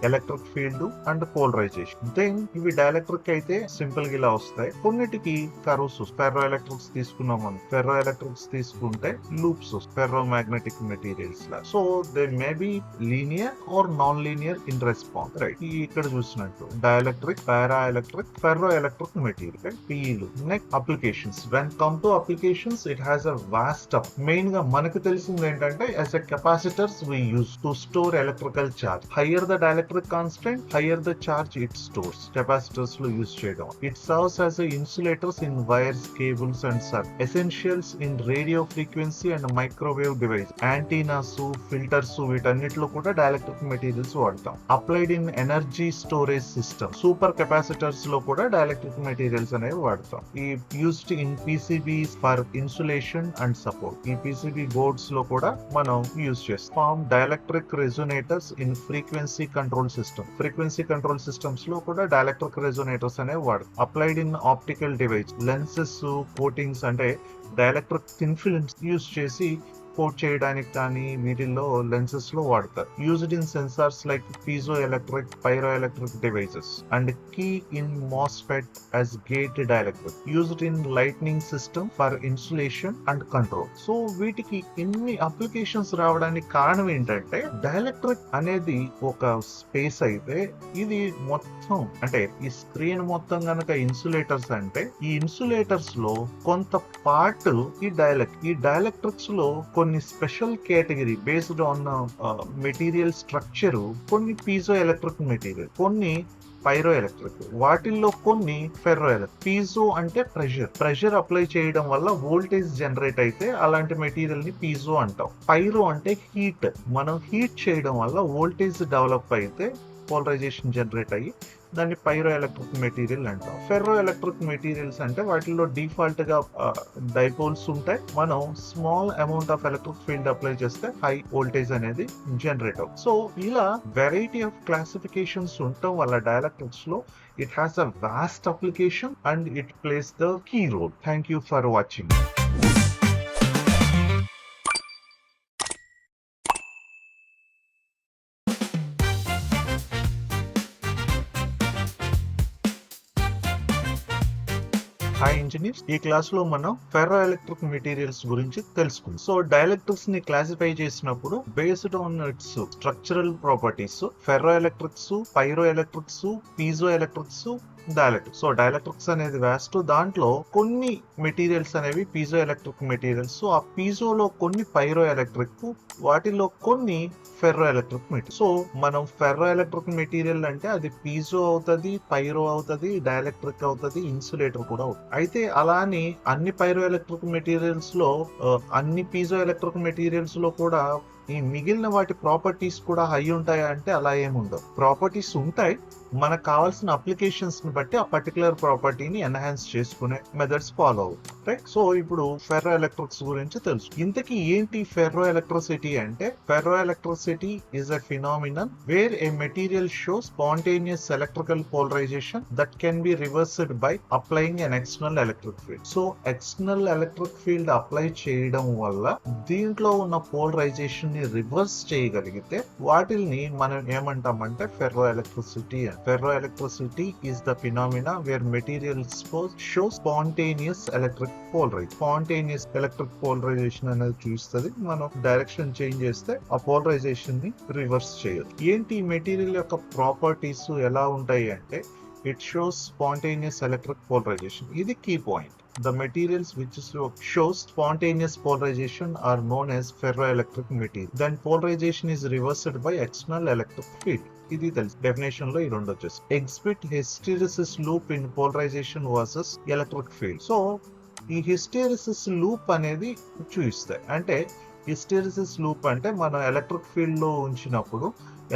electric field and polarization. Then ఇవి డైఎలక్ట్రిక్ అయితే సింపుల్ గా ఇలా వస్తాయి. కొన్నిటికి కర్వ్స్, ఫెర్రో ఎలక్ట్రిక్స్ తీసుకున్నాం మనం. ఫెర్రో ఎలక్ట్రిక్స్ తీసుకుంటే లూప్స్, ఫెర్రో మ్యాగ్నెటిక్ మెటీరియల్స్ లా. So they may be linear or non linear in response, right? ఇక్కడ చూసినట్టు dielectric, paraelectric, ferroelectric material, పీఈలు. Next applications. When come to applications it has a vast up. Main గా మనకు తెలిసింది ఏంటంటే as a capacitors we use to store electrical charge. Higher the dielectric constant, higher the charge it stores. Capacitors lo use cheyadam. It serves as a insulators in wires, cables and circuits. Essentials in radio frequency and microwave device. Antennas, filters వీటన్నిటిలో కూడా dielectric materials వాడతాం. Applied in energy storage system. Super capacitors లో కూడా dielectric materials అనేవి వాడతాం. ఈ used in PCBs for insulation and support. ఈ PCB boards లో కూడా మనం యూజ్ చేస్తాం. dielectric resonators in frequency control system. Frequency control systems లో కూడా dielectric resonators అనేవి వాడతాం. Applied in optical device. Lenses, coatings అంటే dielectric thin films యూజ్ చేసి కోట్ చేయడానికి కానీ వీటిల్లో లెన్సెస్ లో వాడతారు. Used in sensors like piezoelectric, pyroelectric devices and key in MOSFET as gate dielectric. Used in lightning system for insulation and control. So వీటికి ఇన్ని applications రావడానికి కారణం ఏంటంటే డైఎలక్ట్రిక్ అనేది ఒక స్పేస్ అయితే ఇది మొత్తం అంటే ఈ స్క్రీన్ మొత్తం గనక ఇన్సులేటర్స్ అంటే ఈ ఇన్సులేటర్స్ లో కొంత పార్ట్ ఈ డైఎలక్ట్రిక్స్ లో కొన్ని కొన్ని special category based on material structure, కొన్ని పీజో ఎలక్ట్రిక్ మెటీరియల్, కొన్ని పైరో ఎలక్ట్రిక్, వాటిల్లో కొన్ని ఫెర్రో ఎలక్ట్రిక్. పీజో అంటే ప్రెషర్ అప్లై చేయడం వల్ల వోల్టేజ్ జనరేట్ అయితే అలాంటి మెటీరియల్ ని పీజో అంటాం. పైరో అంటే హీట్, మనం హీట్ చేయడం వల్ల వోల్టేజ్ డెవలప్ అయితే పోలరైజేషన్ జనరేట్ అయ్యి దాన్ని పైరో ఎలక్ట్రిక్ మెటీరియల్ అంటాం. ఫెర్రో ఎలక్ట్రిక్ మెటీరియల్స్ అంటే వాటిలో డిఫాల్ట్ గా డైపోల్స్ ఉంటాయి. మనం small amount of electric field apply చేస్తే హై వోల్టేజ్ అనేది జనరేట్ అవుతుంది. సో ఇలా వెరైటీ ఆఫ్ క్లాసిఫికేషన్స్ ఉండటం వల్ల డైఎలక్ట్రిక్స్ లో it has a vast application and it plays the key role. Thank you for watching. Hi engineers, ఈ class లో మనం ఫెర్రో ఎలక్ట్రిక్ మెటీరియల్స్ గురించి తెలుసుకుందాం. సో డైఎలక్ట్రిక్స్ ని క్లాసిఫై చేసినప్పుడు based on it's structural properties ferro electrics, pyro electrics, piezoelectrics, dielectrics. So dielectrics అనేది vast, దాంట్లో కొన్ని మెటీరియల్స్ అనేవి పీజో ఎలక్ట్రిక్ మెటీరియల్స్, ఆ పీజోలో కొన్ని పైరో ఎలక్ట్రిక్, వాటిలో కొన్ని ఫెర్రో ఎలక్ట్రిక్ మెటీరియల్. సో మనం ఫెర్రో ఎలక్ట్రిక్ మెటీరియల్ అంటే అది పీజో అవుతుంది, పైరో అవుతుంది, డైఎలక్ట్రిక్ అవుతుంది, ఇన్సులేటర్ కూడా అవుతుంది. అయితే అలాని అన్ని పైరో ఎలక్ట్రిక్ మెటీరియల్స్ లో అన్ని పీజో ఎలక్ట్రిక్ మెటీరియల్స్ లో కూడా ఈ మిగిలిన వాటి ప్రాపర్టీస్ కూడా హై ఉంటాయా అంటే అలా ఏముండవు. ప్రాపర్టీస్ ఉంటాయి, మనకు కావాల్సిన అప్లికేషన్స్ ని బట్టి ఆ పర్టికులర్ ప్రాపర్టీని ఎన్హాన్స్ చేసుకునే మెథడ్స్ ఫాలో అవుతాయి, రైట్? సో ఇప్పుడు ఫెర్రో ఎలక్ట్రిక్స్ గురించి తెలుసు. ఇంతకీ ఏంటి ఫెర్రో ఎలక్ట్రిసిటీ అంటే? Ferroelectricity is a phenomenon where a material show spontaneous electrical polarization that can be reversed by applying an external electric field. So external electric field apply చేయడం వల్ల దీంట్లో ఉన్న polarisation ని రివర్స్ చేయగలిగితే వాటిని మనం ఏమంటామంటే ferroelectricity. Ferroelectricity is the phenomena where materials show spontaneous electric polarization. Spontaneous electric polarization అనేది చూస్తుంది, మనం డైరెక్షన్ చేంజ్ చేస్తే ఆ పోలరైజేషన్ ని రివర్స్ చేయదు. ఏంటి మెటీరియల్ యొక్క ప్రాపర్టీస్ ఎలా ఉంటాయి అంటే it shows spontaneous electric polarization. ఇది key point. The materials which shows spontaneous polarization are known as ferroelectric material. Then polarization is reversed by external electric field. ఇది తెలుసు, డెఫినేషన్ లో ఈ రెండు వచ్చేసి. Exhibit hysteresis loop in polarization versus electric field. So ఈ hysteresis loop అనేది చూపిస్తాయి. అంటే హిస్టెరిసిస్ లూప్ అంటే మనం ఎలక్ట్రిక్ ఫీల్డ్ లో ఉంచినప్పుడు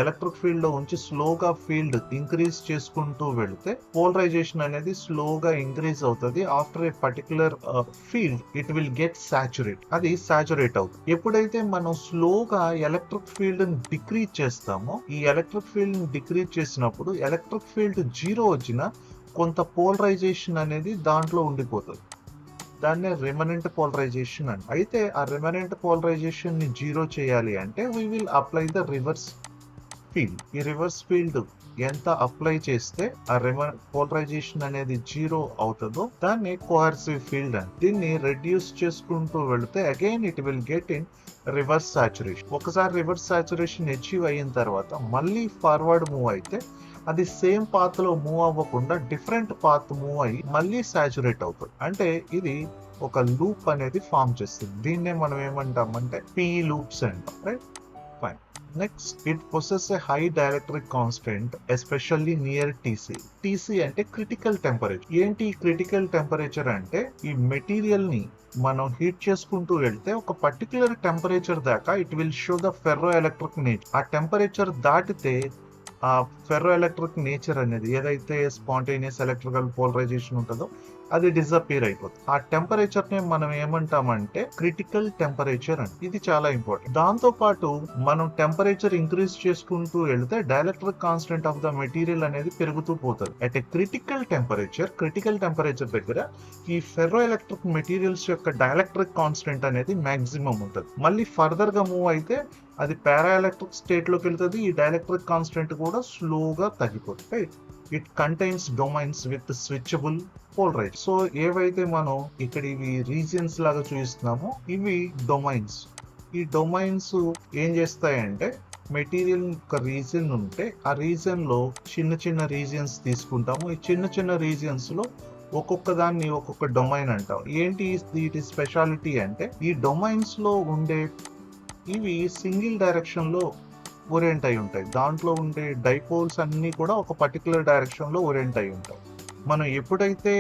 ఎలక్ట్రిక్ ఫీల్డ్ లో ఉంచి స్లోగా ఫీల్డ్ ఇంక్రీజ్ చేసుకుంటూ వెళితే పోలరైజేషన్ అనేది స్లోగా ఇంక్రీజ్ అవుతుంది. After A particular field it will get saturate, అది సాచురేట్ అవుతుంది. ఎప్పుడైతే మనం స్లోగా ఎలక్ట్రిక్ ఫీల్డ్ ని డిక్రీజ్ చేస్తామో, ఈ ఎలక్ట్రిక్ ఫీల్డ్ ని డిక్రీజ్ చేసినప్పుడు ఎలక్ట్రిక్ ఫీల్డ్ 0 వచ్చినా కొంత పోలరైజేషన్ అనేది దాంట్లో ఉండిపోతుంది. దాన్ని రిమనెంట్ పోలరైజేషన్ అని. అయితే ఆ రిమనెంట్ పోలరైజేషన్ ని 0 చేయాలి అంటే we will apply the reverse field. ఈ రివర్స్ ఫీల్డ్ ఎంత అప్లై చేస్తే ఆ పోలరైజేషన్ అనేది 0 అవుతుందో దాన్ని కోహర్సివ్ ఫీల్డ్ అని. దీన్ని రెడ్యూస్ చేసుకుంటూ వెళితే again it will get in reverse saturation. ఒకసారి రివర్స్ సాచురేషన్ అచీవ్ అయిన తర్వాత మళ్ళీ ఫార్వర్డ్ మూవ్ అయితే అది సేమ్ పాత్ లో మూవ్ అవ్వకుండా డిఫరెంట్ పాత్ మూవ్ అయ్యి మళ్ళీ సాచురేట్ అవుతుంది. అంటే ఇది ఒక లూప్ అనేది ఫామ్ చేస్తుంది. దీన్నే మనం ఏమంటామంటే పీ లూప్స్ అంటాం, right? Fine. Next, it possess a high dielectric constant especially near TC. TC అంటే క్రిటికల్ టెంపరేచర్. ఏంటి క్రిటికల్ టెంపరేచర్ అంటే ఈ మెటీరియల్ ని మనం హీట్ చేసుకుంటూ వెళ్తే ఒక పర్టికులర్ టెంపరేచర్ దాకా it will show the ferro electric nature. ఆ టెంపరేచర్ దాటితే ఆ ఫెర్రో ఎలక్ట్రిక్ నేచర్ అనేది ఏదైతే స్పాంటేనియస్ ఎలక్ట్రికల్ పోలరైజేషన్ ఉంటుందో అది డిసపియర్ అయిపోతుంది. ఆ టెంపరేచర్ ని మనం ఏమంటామంటే క్రిటికల్ టెంపరేచర్ అని. ఇది చాలా ఇంపార్టెంట్. దాంతో పాటు మనం టెంపరేచర్ ఇంక్రీజ్ చేసుకుంటూ వెళ్తే dielectric constant of the material అనేది పెరుగుతూ పోతుంది. అట్ ఏ క్రిటికల్ టెంపరేచర్ దగ్గర ఈ ఫెర్రో ఎలక్ట్రిక్ మెటీరియల్స్ యొక్క డైఎలక్ట్రిక్ కాన్స్టెంట్ అనేది మాక్సిమం ఉంటుంది. మళ్ళీ ఫర్దర్ గా మూవ్ అయితే అది పారాఎలక్ట్రిక్ స్టేట్ లోకి వెళ్తుంది. ఈ డైఎలక్ట్రిక్ కాన్స్టెంట్ కూడా స్లోగా తగ్గిపోతుంది. It contains domains with switchable polarize. So ఏవైతే మనం ఇక్కడ ఇవి రీజియన్స్ లాగా చూపిస్తున్నామో ఇవి డొమైన్స్. ఈ డొమైన్స్ ఏం చేస్తాయంటే మెటీరియల్ ఒక రీజియన్ ఉంటే ఆ రీజియన్ లో చిన్న చిన్న రీజియన్స్ తీసుకుంటాము. ఈ చిన్న చిన్న రీజియన్స్ లో ఒక్కొక్క దాన్ని ఒక్కొక్క డొమైన్ అంటాం. ఏంటి వీటి స్పెషాలిటీ అంటే ఈ డొమైన్స్ లో ఉండే ఇవి సింగిల్ డైరెక్షన్ లో ఓరియంట్ అయి ఉంటాయి. దాంట్లో ఉండే డైపోల్స్ అన్ని కూడా ఒక పర్టికులర్ డైరెక్షన్ లో ఓరియంట్ అయి ఉంటాయి. మనం ఎప్పుడైతే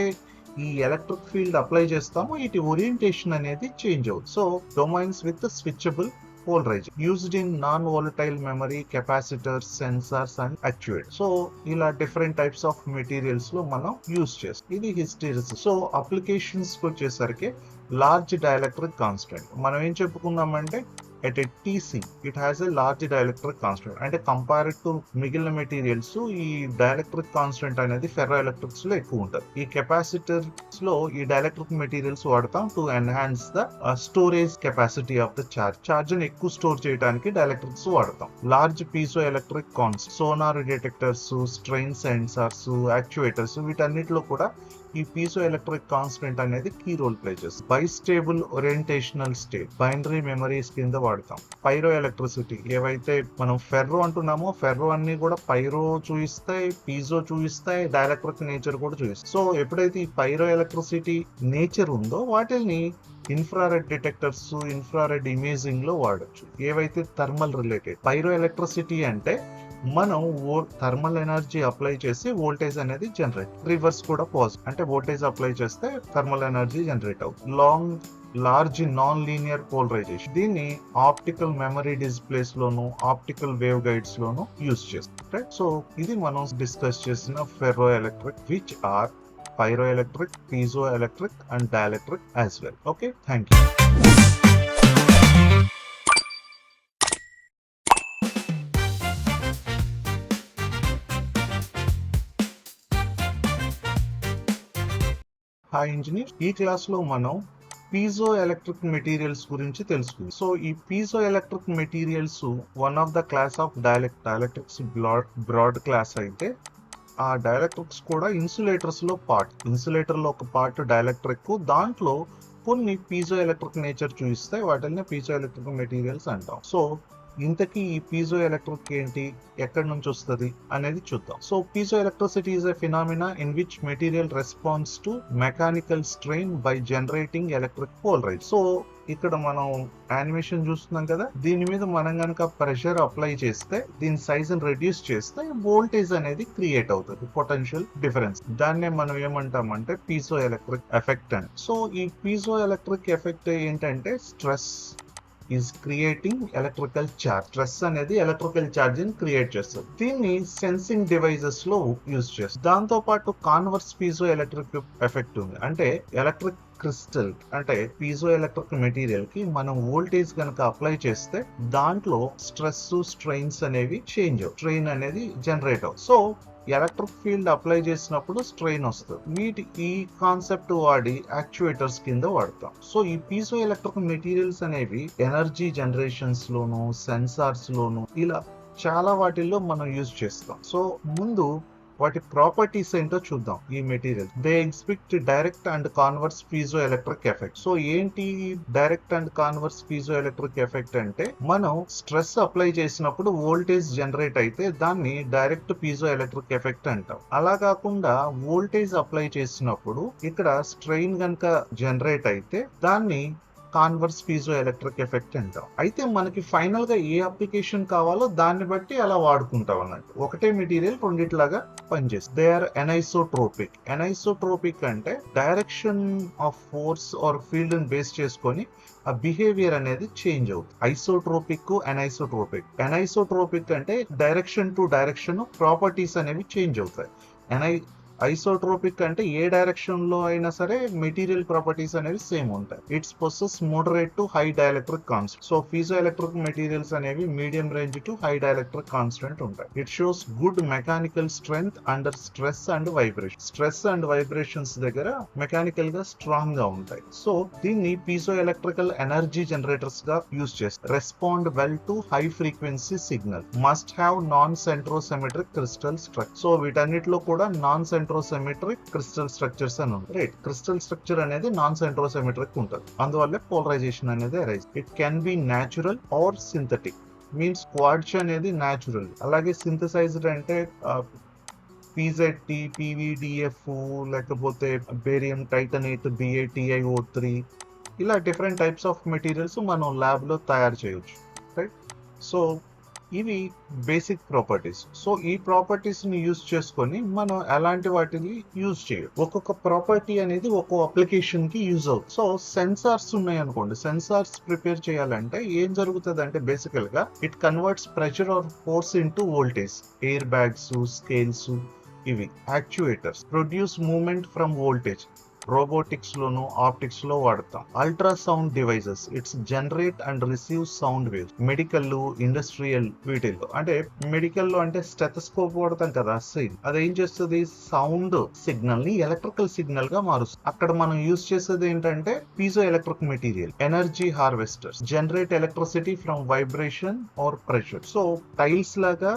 ఈ ఎలక్ట్రిక్ ఫీల్డ్ అప్లై చేస్తామో వీటి ఓరియంటేషన్ అనేది చేంజ్ అవుతుంది. So domains with switchable polarization used in non volatile memory, capacitors, sensors and actuators. So ఇలా డిఫరెంట్ టైప్స్ ఆఫ్ మెటీరియల్స్ లో మనం యూజ్ చేస్తాం. ఇది హిస్టరీస్. సో అప్లికేషన్స్ కి వచ్చేసరికి లార్జ్ డైఎలక్ట్రిక్ కాన్స్టెంట్ మనం ఏం చెప్పుకున్నామంటే at a TC it has a large dielectric constant అంటే కంపేర్డ్ టు మిగిలిన మెటీరియల్స్ ఈ డైఎలక్ట్రిక్ కాన్స్టెంట్ అనేది ఫెర్రో ఎలక్ట్రిక్స్ లో ఎక్కువ ఉంటుంది. ఈ కెపాసిటర్స్ లో ఈ డైఎలక్ట్రిక్ మెటీరియల్స్ వాడతాం to enhance the storage capacity of the charge ని ఎక్కువ స్టోర్ చేయడానికి డైఎలక్ట్రిక్స్ వాడతాం. Large piezo electric constant, sonar detectors, strain sensors, actuators వీటన్నిటిలో కూడా ఈ పీజో ఎలక్ట్రిక్ కాన్స్టెంట్ అనేది కీ రోల్ ప్లే చేస్తుంది. బైస్టేబుల్ ఓరియంటేషనల్ స్టేట్ బైనరీ మెమరీస్ కింద వాడతాం. పైరో ఎలక్ట్రిసిటీ ఏవైతే మనం ఫెర్రో అంటున్నామో ఫెర్రో అన్ని కూడా పైరో చూపిస్తాయి, పీజో చూపిస్తాయి, డైఎలక్ట్రిక్ నేచర్ కూడా చూపిస్తాయి. సో ఎప్పుడైతే ఈ పైరో ఎలక్ట్రిసిటీ నేచర్ ఉందో వాటిని ఇన్ఫ్రారెడ్ డిటెక్టర్స్, ఇన్ఫ్రారెడ్ ఇమేజింగ్ లో వాడచ్చు. ఏవైతే థర్మల్ రిలేటెడ్ పైరో ఎలక్ట్రిసిటీ అంటే మనం థర్మల్ ఎనర్జీ అప్లై చేసి వోల్టేజ్ అనేది జనరేట్, రివర్స్ కూడా పాజిటివ్ అంటే వోల్టేజ్ అప్లై చేస్తే థర్మల్ ఎనర్జీ జనరేట్ అవుతుంది. లార్జ్ నాన్ లీనియర్ పోలరైజేషన్ దీన్ని ఆప్టికల్ మెమరీ డిస్ప్లేస్ లోను, ఆప్టికల్ వేవ్ గైడ్స్ లోను యూజ్ చేస్తారు. సో ఇది మనం డిస్కస్ చేసిన ferroelectric which are pyroelectric, piezoelectric and dielectric as well. Okay, thank you. Hi engineer, ఈ class లో మనం పీజో ఎలక్ట్రిక్ మెటీరియల్స్ గురించి తెలుసుకుందాం. సో ఈ piezo electric materials one of the class of dielectrics broad class అయితే ఆ dielectrics కూడా ఇన్సులేటర్స్ లో పార్ట్. ఇన్సులేటర్ లో ఒక పార్ట్ డైఎలక్ట్రిక్, దాంట్లో కొన్ని పీజో ఎలక్ట్రిక్ నేచర్ చూపిస్తాయి, వాటిని పీజో ఎలక్ట్రిక్ మెటీరియల్స్ అంటాం. సో ఇంతకీ ఈ పీజో ఎలక్ట్రిక్ ఏంటి, ఎక్కడి నుంచి వస్తుంది అనేది చూద్దాం. So piezoelectricity is a phenomena in which material response to mechanical strain by generating electric polarize. So ఇక్కడ మనం యానిమేషన్ చూస్తున్నాం కదా, దీని మీద మనం కనుక ప్రెషర్ అప్లై చేస్తే దీని సైజ్ రెడ్యూస్ చేస్తే వోల్టేజ్ అనేది క్రియేట్ అవుతుంది, పొటెన్షియల్ డిఫరెన్స్. దాన్నే మనం ఏమంటామంటే పీజో ఎలక్ట్రిక్ ఎఫెక్ట్ అని. సో ఈ పీజో ఎలక్ట్రిక్ ఎఫెక్ట్ ఏంటంటే stress is creating electrical charge. Stress అనేది ఎలక్ట్రికల్ ఛార్జ్ ని క్రియేట్ చేస్తుంది. దీన్ని సెన్సింగ్ డివైజెస్ లో యూజ్ చేస్తుంది. దాంతో పాటు కాన్వర్స్ పీజో ఎలక్ట్రిక్ ఎఫెక్ట్ ఉంది. అంటే ఎలక్ట్రిక్ క్రిస్టల్ అంటే పీజో ఎలక్ట్రిక్ మెటీరియల్ కి మనం వోల్టేజ్ కనుక అప్లై చేస్తే దాంట్లో స్ట్రెస్, స్ట్రెయిన్స్ అనేవి చేంజ్ అవుతాయి, స్ట్రెయిన్ అనేది జనరేట్ అవుతుంది. సో ఎలక్ట్రిక్ ఫీల్డ్ అప్లై చేసినప్పుడు స్ట్రెయిన్ వస్తుంది. ఈ కాన్సెప్ట్ వాడి యాక్చుయేటర్స్ కింద వాడతాం. సో ఈ పీజో ఎలక్ట్రిక్ మెటీరియల్స్ అనేవి ఎనర్జీ జనరేషన్స్ లోను, సెన్సార్స్ లోను ఇలా చాలా వాటిల్లో మనం యూజ్ చేస్తాం. సో ముందు వాటి ప్రాపర్టీస్ ఏంటో చూద్దాం. ఈ material they exhibit direct and converse piezoelectric effect. So ఏంటి direct and converse piezoelectric effect అంటే మనం స్ట్రెస్ అప్లై చేసినప్పుడు వోల్టేజ్ జనరేట్ అయితే దాన్ని డైరెక్ట్ పీజో ఎలక్ట్రిక్ ఎఫెక్ట్ అంటాం. అలా కాకుండా వోల్టేజ్ అప్లై చేసినప్పుడు ఇక్కడ స్ట్రెయిన్ కనుక జనరేట్ అయితే దాన్ని కాన్వర్స్ పీజో ఎలక్ట్రిక్ ఎఫెక్ట్ అంటాం. అయితే మనకి ఫైనల్ గా ఏ అప్లికేషన్ కావాలో దాన్ని బట్టి అలా వాడుకుంటాం అన్నట్టు. ఒకటే మెటీరియల్ రెండిట్లాగా పనిచేస్తుంది. They are anisotropic. ఎనైసోట్రోపిక్ అంటే direction of force or field ని బేస్ చేసుకొని ఆ బిహేవియర్ అనేది చేంజ్ అవుతుంది. Isotropic, anisotropic. ఎనైసోట్రోపిక్ అంటే డైరెక్షన్ టు డైరెక్షన్ ప్రాపర్టీస్ అనేవి చేంజ్ అవుతాయి. ఐసోట్రోపిక్ అంటే ఏ డైరెక్షన్ లో అయినా సరే మెటీరియల్ ప్రాపర్టీస్ అనేవి సేమ్ ఉంటాయి. It's possess moderate to high dielectric constant. So piezoelectric materials అనేవి medium range to high dielectric constant ఉంటాయి. It shows good mechanical strength under stress and vibration. Stress and vibrations దగ్గర mechanical గా strong గా ఉంటాయి. So దీన్ని piezoelectrical energy generators గా use చేస్తారు. Respond well to high frequency signal. Must have non centrosymmetric crystal structure. So వీటన్నిటిలో కూడా non centrosymmetric crystal structures అని ఉంటాయి. రైట్, క్రిస్టల్ స్ట్రక్చర్ అనేది నాన్ సెంట్రోసెమెట్రిక్ ఉంటుంది. అందువల్ల పోలరైజేషన్ అనేది arise. It can be natural or synthetic. Means quartz అనేది natural, అలాగే సింథసైజ్డ్ అంటే పీజెడ్టీ, పీవీడిఎఫ్, లేకపోతే బేరియం టైటనేట్, BaTiO3, ఇలా డిఫరెంట్ టైప్స్ ఆఫ్ మెటీరియల్స్ మనం ల్యాబ్లో తయారు చేయొచ్చు, రైట్? సో ఇవి బేసిక్ ప్రాపర్టీస్. సో ఈ ప్రాపర్టీస్ ని యూజ్ చేసుకొని మనం ఎలాంటి వాటిని యూజ్ చేయొచ్చు. ఒక్కొక్క ప్రాపర్టీ అనేది ఒక్కో అప్లికేషన్ కి యూజ్ అవుతుంది. సో సెన్సార్స్ ఉన్నాయి అనుకోండి, సెన్సార్స్ ప్రిపేర్ చేయాలంటే ఏం జరుగుతుంది అంటే బేసికల్ గా it converts pressure or force into voltage. Air bags, scales, ఇవి actuators produce movement from voltage. Robotics లోను, ఆప్టిక్స్ లో వాడతాం. Ultrasound devices, it's generate and receive sound waves. Medical, industrial, వీటిల్లో అంటే మెడికల్ లో అంటే స్టెథోస్కోప్ వాడతాం కదా, అదేం చేస్తుంది, సౌండ్ సిగ్నల్ ని ఎలక్ట్రికల్ సిగ్నల్ గా మారుస్తుంది. అక్కడ మనం యూజ్ చేసేది ఏంటంటే piezo electric material. Energy harvesters generate electricity from vibration or pressure. So tiles లాగా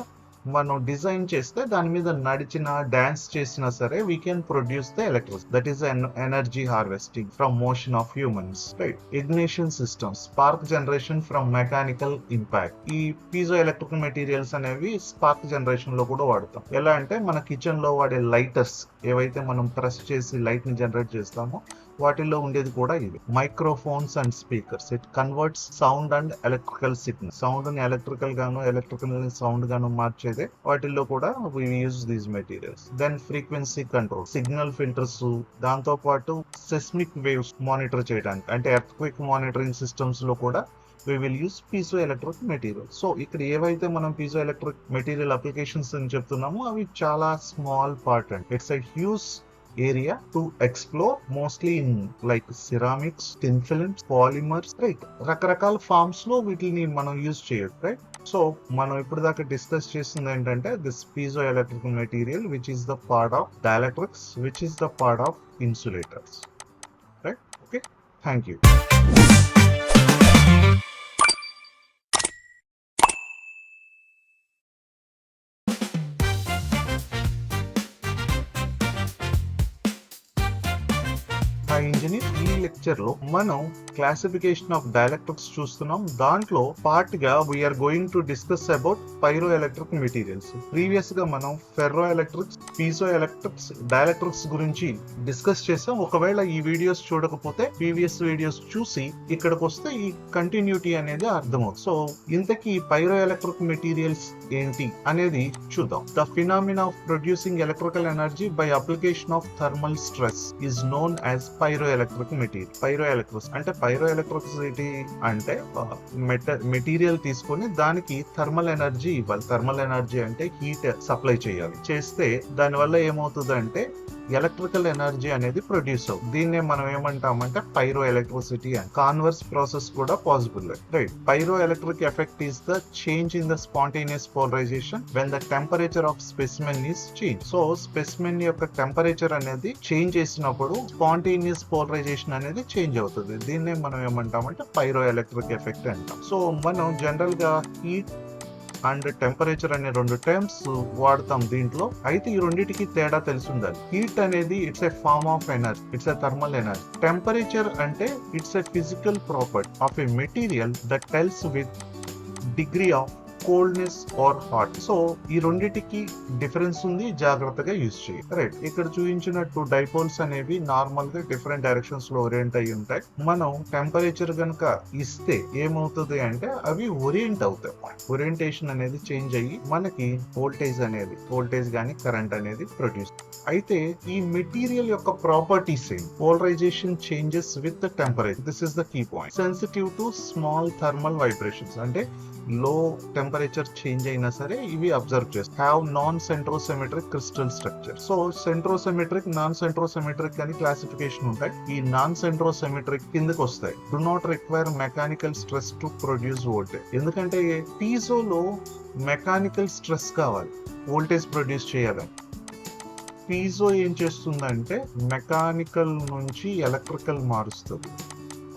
మనం డిజైన్ చేస్తే దాని మీద నడిచిన, డాన్స్ చేసినా సరే we can produce the electricity. That is energy harvesting from motion of humans, right? Ignition systems, spark generation from mechanical impact. ఈ piezo electric materials అనేవి స్పార్క్ జనరేషన్ లో కూడా వాడతాం. ఎలా అంటే మన కిచెన్ లో వాడే లైటర్స్ ఏవైతే మనం ప్రెస్ చేసి లైట్ ని జనరేట్ చేస్తామో వాటిల్లో ఉండేది కూడా ఇది. Microphones and speakers, it converts sound and electrical signal. Sound ని ఎలక్ట్రికల్ గాను, ఎలక్ట్రికల్ ని సౌండ్ గాను మార్చేదే వాటిల్లో కూడా we use these materials. Then frequency control, signal filters, దాంతో పాటు సెస్మిక్ వేవ్స్ మానిటర్ చేయడానికి అంటే ఎర్త్ క్విక్ మానిటరింగ్ సిస్టమ్స్ లో కూడా we will use piezoelectric material. So ఇక్కడ ఏవైతే మనం piezoelectric material applications అని చెప్తున్నామో అవి చాలా small part and it's a huge area to explore, mostly in like ceramics, thin films, polymers, right? రకరకాల ఫార్మ్స్ లో వీటిని మనం యూజ్ చేయొచ్చు, రైట్? సో మనం ఇప్పుడు దాకా డిస్కస్ చేసింది ఏంటంటే this piezoelectric material which is the part of dielectrics, which is the part of insulators, right? Okay, thank you. Engineer ఈ లెక్చర్ లో మనం క్లాసిఫికేషన్ ఆఫ్ డైఎలక్ట్రిక్స్ చూస్తున్నాం. దాంట్లో పార్ట్ గా we are going to discuss about pyroelectric materials. Previous గా మనం ferroelectrics, piezoelectrics, dielectrics గురించి discuss చేసాం. ఒకవేళ ఈ వీడియోస్ చూడకపోతే ప్రీవియస్ వీడియోస్ చూసి ఇక్కడికి వస్తే ఈ కంటిన్యూటీ అనేది అర్థమవుతుంది. సో ఇంతకీ పైరో ఎలక్ట్రిక్ మెటీరియల్స్ ఏంటి అనేది చూద్దాం. The phenomena of producing electrical energy by application of thermal stress is known as pyro electric material. Pyro electrics అంటే పైరో ఎలక్ట్రిసిటీ అంటే మెటీరియల్ తీసుకొని దానికి థర్మల్ ఎనర్జీ ఇవ్వాలి. థర్మల్ ఎనర్జీ అంటే హీట్ సప్లై చేయాలి. చేస్తే దానివల్ల ఏమవుతుంది అంటే ఎలక్ట్రికల్ ఎనర్జీ అనేది ప్రొడ్యూస్ అవుతుంది. దీన్నే మనం ఏమంటామంటే పైరో ఎలక్ట్రిసిటీ అని. కాన్వర్స్ ప్రాసెస్ కూడా possible, right? Pyroelectric effect is the change in the spontaneous polarization when the temperature of specimen is change. So specimen యొక్క టెంపరేచర్ అనేది చేంజ్ చేసినప్పుడు స్పాంటేనియస్ పోలరైజేషన్ అనేది చేంజ్ అవుతుంది. దీన్నే మనం ఏమంటామంటే పైరో ఎలక్ట్రిక్ ఎఫెక్ట్ అంటాం. సో మనం జనరల్ గా హీట్ అండ్ టెంపరేచర్ అనే రెండు టర్మ్స్ వాడతాం దీంట్లో. అయితే ఈ రెండింటికి తేడా తెలిసి ఉండాలి. హీట్ అనేది it's a form of energy, it's a thermal energy. Temperature అంటే it's a physical property of a material that tells with degree of coldness or hot. So ఈ రెండింటికి డిఫరెన్స్ ఉంది, జాగ్రత్తగా యూజ్ చేయాలి, రైట్? ఇక్కడ చూపించినట్టు డైపోల్స్ అనేవి నార్మల్ గా డిఫరెంట్ డైరెక్షన్స్ లో ఓరియంట్ అయి ఉంటాయి. మనం టెంపరేచర్ కనుక ఇస్తే ఏమవుతుంది అంటే అవి ఓరియంట్ అవుతాయి. ఓరియంటేషన్ అనేది చేంజ్ అయ్యి మనకి వోల్టేజ్ గానీ కరెంట్ అనేది ప్రొడ్యూస్. అయితే ఈ మెటీరియల్ యొక్క ప్రాపర్టీస్ ఏంటి? Polarization changes with the temperature. This is the key point. Sensitive to small thermal vibrations అంటే లో టెంపరేచర్ చేంజ్ అయినా సరే ఇవి అబ్జర్వ్ చేస్తాయి. Have non centrosymmetric crystal structure. So centrosymmetric, non centrosymmetric అని క్లాసిఫికేషన్ ఉంటాయి. ఈ నాన్ సెంట్రోసెమెట్రిక్ కిందకి వస్తాయి. Do not require mechanical stress to produce voltage. ఎందుకంటే పీజోలో మెకానికల్ స్ట్రెస్ కావాలి వోల్టేజ్ ప్రొడ్యూస్ చేయాలని. పీజో ఏం చేస్తుందంటే మెకానికల్ నుంచి ఎలక్ట్రికల్ మారుస్తుంది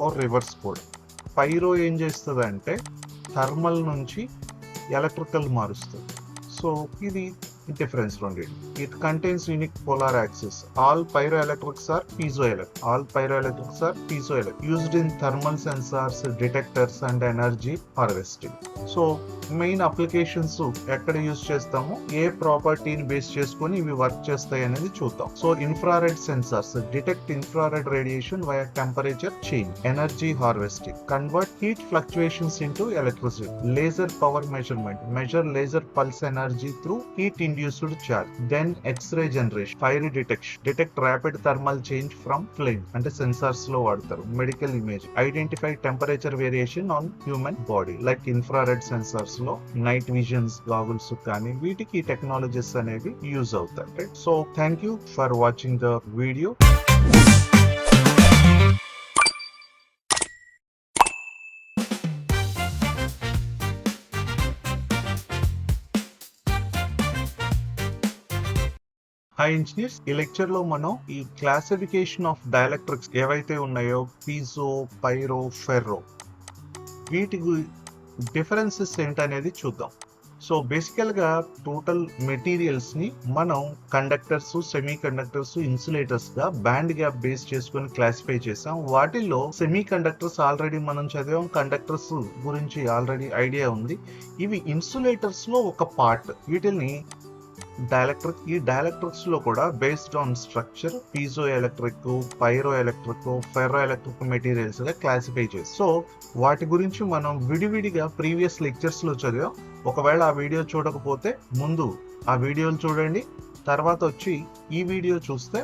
ఆర్ రివర్స్ కూడా. పైరో ఏం చేస్తుంది అంటే థర్మల్ నుంచి ఎలక్ట్రికల్ మారుస్తుంది. సో ఇది difference రెండింటి. It contains unique polar axis. All pyroelectrics are piezoelectric. All pyroelectrics are piezoelectric. Used in thermal sensors, detectors and energy harvesting. So main applications ఎక్కడ use చేస్తాము, ఏ ప్రాపర్టీని బేస్ చేసుకొని ఇవి వర్క్ చేస్తాయి అనేది చూద్దాం. So infrared sensors detect infrared radiation via temperature change. Energy harvesting convert heat fluctuations into electricity. Laser power measurement measure laser pulse energy through heat induced charge. Then X ray generation. Fire detection detect rapid thermal change from flame అంటే sensors లో వాడతారు. Medical image identify temperature variation on human body like infrared sensors లో night visions goggles కానీ వీటికి technologies అనేవి use అవుతాయి. So thank you for watching the video. Hi engineers, ఈ lecture లో మనం ఈ క్లాసిఫికేషన్ ఆఫ్ డైఎలక్ట్రిక్స్ ఏవైతే ఉన్నాయో పీజో, పైరో, ఫెర్రో, వీటి డిఫరెన్సెస్ ఏంటనేది చూద్దాం. సో బేసికల్ గా టోటల్ మెటీరియల్స్ ని మనం కండక్టర్స్, సెమీ కండక్టర్స్, ఇన్సులేటర్స్ గా బ్యాండ్ గ్యాప్ బేస్ చేసుకుని క్లాసిఫై చేసాం. వాటిల్లో సెమీ కండక్టర్స్ ఆల్రెడీ మనం చదివాం, కండక్టర్స్ గురించి ఆల్రెడీ ఐడియా ఉంది. ఇవి ఇన్సులేటర్స్ లో ఒక పార్ట్. వీటిని డైఎలక్ట్రిక్, ఈ డైఎలక్ట్రిక్స్ లో కూడా based on structure piezo electric, pyro electric, ferroelectric materials గా క్లాసిఫై చేసి, సో వాటి గురించి మనం విడివిడిగా ప్రీవియస్ లెక్చర్స్ లో చదివాం. ఒకవేళ ఆ వీడియో చూడకపోతే ముందు ఆ వీడియోలు చూడండి, తర్వాత వచ్చి ఈ వీడియో చూస్తే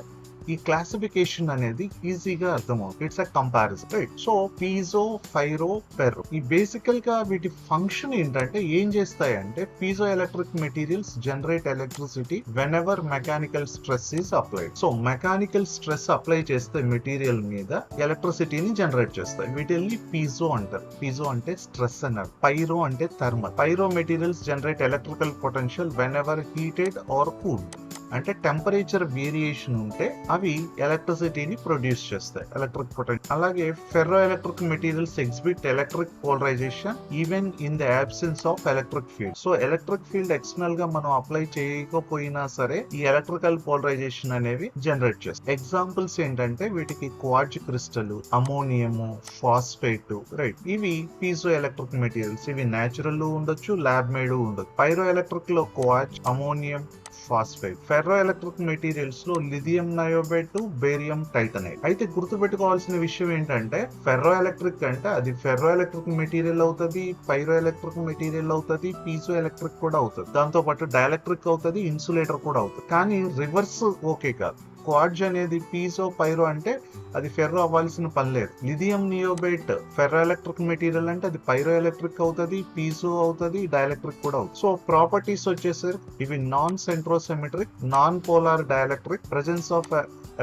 ఈ క్లాసిఫికేషన్ అనేది ఈజీగా అర్థమవుతుంది. It's a comparison, right? So piezo, ఫైరో, ferro, ఈ బేసికల్ గా వీటి ఫంక్షన్ ఏంటంటే ఏం చేస్తాయంటే piezo electric materials generate electricity when ever mechanical stress is applied. So mechanical stress apply చేస్తే మెటీరియల్ మీద ఎలక్ట్రిసిటీని జనరేట్ చేస్తాయి. వీటిని పీజో అంటారు. పీజో అంటే స్ట్రెస్ అన్నారు. పైరో అంటే thermal. Pyro materials generate electrical potential whenever heated or cooled. అంటే temperature variation ఉంటే అవి ఎలక్ట్రిసిటీని ప్రొడ్యూస్ చేస్తాయి, ఎలక్ట్రిక్ పొటెన్షియల్. అలాగే ferroelectric materials exhibit electric polarization even in the absence of electric field. So electric field external గా మనం apply చేయకపోయినా సరే ఈ ఎలక్ట్రికల్ పోలరైజేషన్ అనేవి జనరేట్ చేస్తాయి. ఎగ్జాంపుల్స్ ఏంటంటే వీటికి quartz crystal, ammonium, phosphate, right? ఇవి పీజో ఎలక్ట్రిక్ మెటీరియల్స్. ఇవి నేచురల్ ఉండొచ్చు, ల్యాబ్ మేడ్ ఉండొచ్చు. పైరో ఎలక్ట్రిక్ లో quartz, ammonium, phosphate. Ferro electric materials లో లిథియం నయోబేట్, బేరియం టైటనైట్. అయితే గుర్తుపెట్టుకోవాల్సిన విషయం ఏంటంటే ఫెర్రో ఎలక్ట్రిక్ అంటే అది ఫెర్రో ఎలక్ట్రిక్ మెటీరియల్ అవుతుంది, పైరో ఎలక్ట్రిక్ మెటీరియల్ అవుతుంది, పీజో ఎలక్ట్రిక్ కూడా అవుతుంది, దాంతో పాటు డైఎలక్ట్రిక్ అవుతుంది, ఇన్సులేటర్ కూడా అవుతుంది. కానీ రివర్స్ ఓకే కాదు. క్వార్ట్జ్ అనేది పీజో, పైరో అంటే అది ఫెర్రో అవ్వాల్సిన పని లేదు. Lithium niobate ferroelectric material అంటే అది పైరో ఎలక్ట్రిక్ అవుతుంది, పీజో అవుతుంది, డైఎలక్ట్రిక్ కూడా అవుతుంది. సో ప్రాపర్టీస్ వచ్చేసరికి ఇవి non centrosymmetric, non polar dielectric, presence of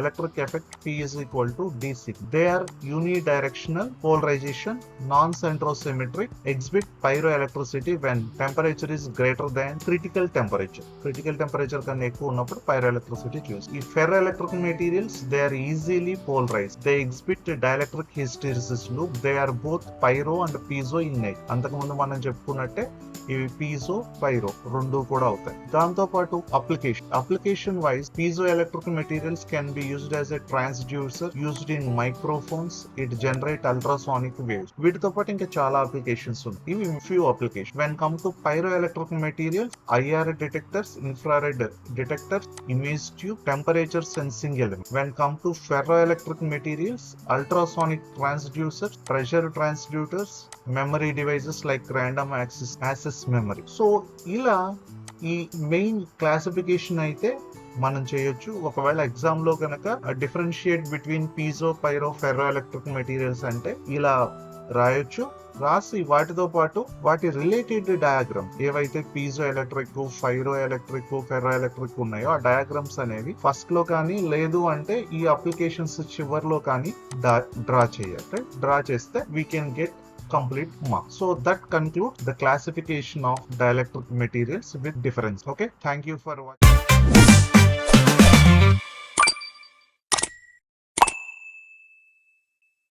electric effect P is equal to DC. They are unidirectional polarization, non-centrosymmetric, exhibit pyroelectricity when temperature is greater than critical temperature. Critical temperature కన్నా ఎక్కువ ఉన్నప్పుడు pyroelectricity choose. ఈ ferroelectric materials, they are easily polarized. They exhibit dielectric hysteresis loop. They are both pyro and piezo in nature. అంతకుముందు మనం చెప్పుకున్నట్టే ఇవి piezo, pyro రెండు కూడా అవుతాయి. దాంతో పాటు application wise piezoelectric materials can be used as a transducer, used in microphones. It generate ultrasonic waves. వీటితో పాటు ఇంకా చాలా అప్లికేషన్స్ ఉన్నాయి. ఇవి few application. When come to pyroelectric materials, IR detectors, infrared detectors, image tube, temperature sensing element. When come to ferroelectric materials, ultrasonic transducers, pressure transducers, memory devices like random access memory. So ఇలా ఈ main classification అయితే మనం చేయొచ్చు. ఒకవేళ exam లో కనుక differentiate between piezo, pyro, ferro electric materials అంటే ఇలా రాయొచ్చు. రాసి వాటితో పాటు వాటి రిలేటెడ్ డయాగ్రామ్ ఏవైతే piezo electric, ఫైరో electric, ferro electric ఉన్నాయో ఆ డయాగ్రామ్స్ అనేవి ఫస్ట్ లో కానీ లేదు అంటే ఈ అప్లికేషన్స్ చివర్లో కానీ డ్రా చేయాలి. డ్రా చేస్తే we can get complete mark. So that concludes the classification of dielectric materials with difference. Okay, thank you for watching.